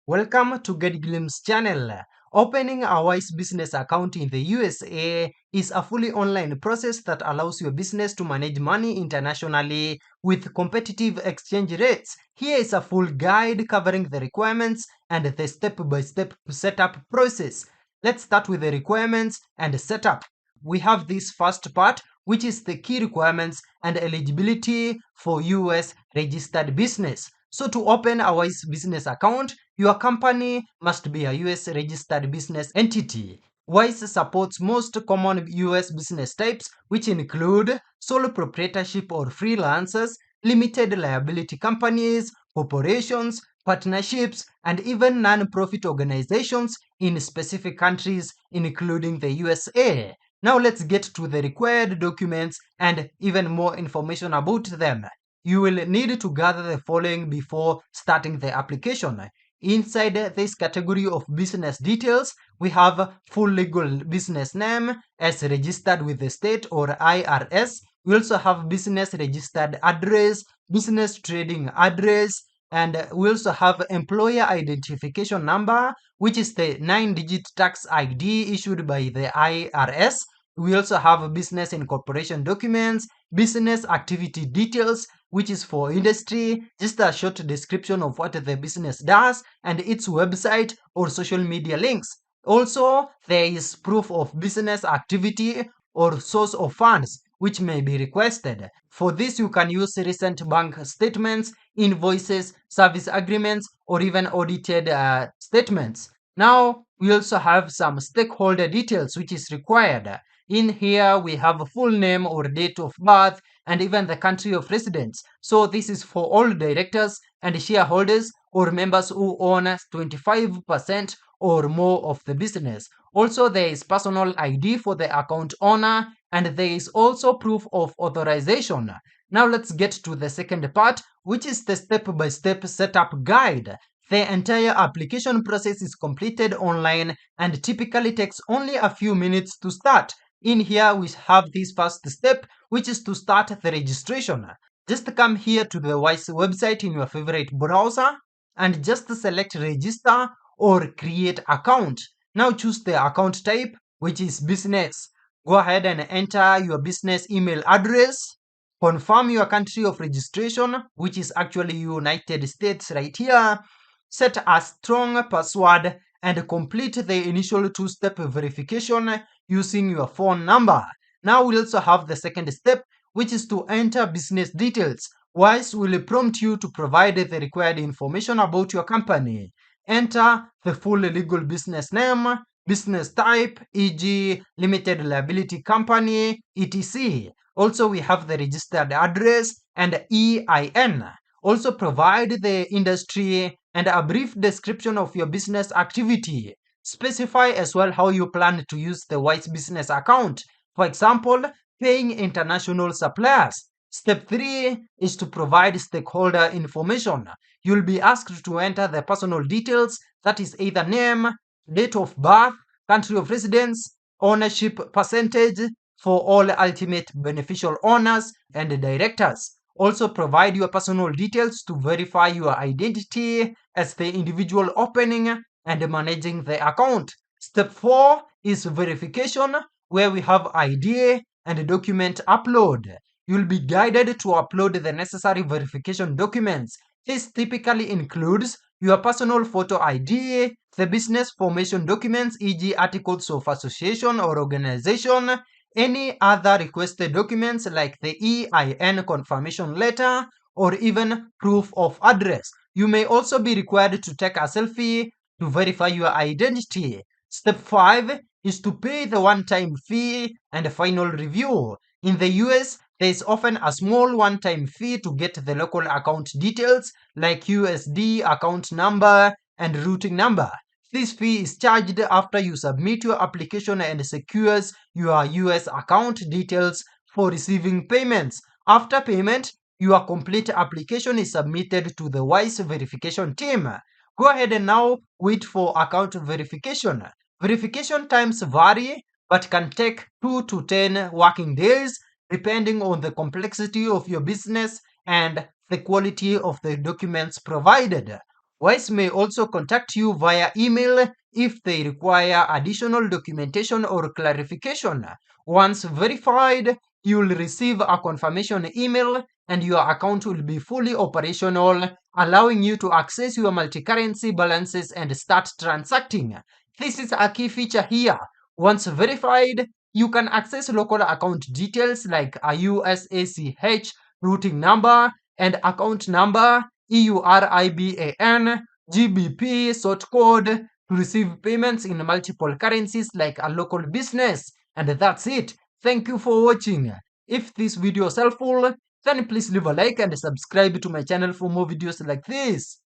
Welcome to Get Glimpse channel. Opening a Wise business account in the USA is a fully online process that allows your business to manage money internationally with competitive exchange rates. Here is a full guide covering the requirements and the step-by-step setup process. Let's start with the requirements and setup. We have this first part, which is the key requirements and eligibility for US registered business. So to open a Wise business account, your company must be a US registered business entity. Wise supports most common US business types, which include sole proprietorship or freelancers, limited liability companies, corporations, partnerships, and even non-profit organizations in specific countries, including the USA. Now let's get to the required documents and even more information about them. You will need to gather the following before starting the application. Inside this category of business details, we have full legal business name as registered with the state or IRS. We also have business registered address, business trading address, and we also have employer identification number, which is the 9-digit tax ID issued by the IRS. We also have business incorporation documents, business activity details, which is for industry, just a short description of what the business does, and its website or social media links. Also, there is proof of business activity or source of funds, which may be requested. For this, you can use recent bank statements, invoices, service agreements, or even audited statements. Now, we also have some stakeholder details, which is required. In here, we have a full name or date of birth and even the country of residence. So this is for all directors and shareholders or members who own 25% or more of the business. Also, there is personal ID for the account owner and there is also proof of authorization. Now let's get to the second part, which is the step-by-step setup guide. The entire application process is completed online and typically takes only a few minutes to start. In here, we have this first step, which is to start the registration. Just come here to the Wise website in your favorite browser and just select register or create account. Now choose the account type, which is business. Go ahead and enter your business email address. Confirm your country of registration, which is actually United States right here. Set a strong password and complete the initial two-step verification using your phone number. Now we also have the second step, which is to enter business details. Wise will prompt you to provide the required information about your company. Enter the full legal business name, business type, e.g. limited liability company, etc. Also, we have the registered address and EIN. Also provide the industry and a brief description of your business activity. Specify as well how you plan to use the Wise business account. For example, paying international suppliers. Step 3 is to provide stakeholder information. You'll be asked to enter the personal details, that is either name, date of birth, country of residence, ownership percentage for all ultimate beneficial owners and directors. Also provide your personal details to verify your identity as the individual opening and managing the account. Step 4 is verification, where we have ID and document upload. You'll be guided to upload the necessary verification documents. This typically includes your personal photo ID, the business formation documents, e.g. articles of association or organization, any other requested documents like the EIN confirmation letter, or even proof of address. You may also be required to take a selfie to verify your identity. Step 5 is to pay the one-time fee and final review. In the US, there is often a small one-time fee to get the local account details like USD account number and routing number. This fee is charged after you submit your application and secures your US account details for receiving payments. After payment, your complete application is submitted to the Wise verification team. Go ahead and now wait for account verification. Verification times vary but can take 2 to 10 working days depending on the complexity of your business and the quality of the documents provided. Wise may also contact you via email if they require additional documentation or clarification. Once verified, you will receive a confirmation email and your account will be fully operational, allowing you to access your multi-currency balances and start transacting. This is a key feature here. Once verified, you can access local account details like a USACH routing number and account number, EURIBAN, GBP, sort code to receive payments in multiple currencies like a local business. And that's it. Thank you for watching. If this video is helpful, then please leave a like and subscribe to my channel for more videos like this.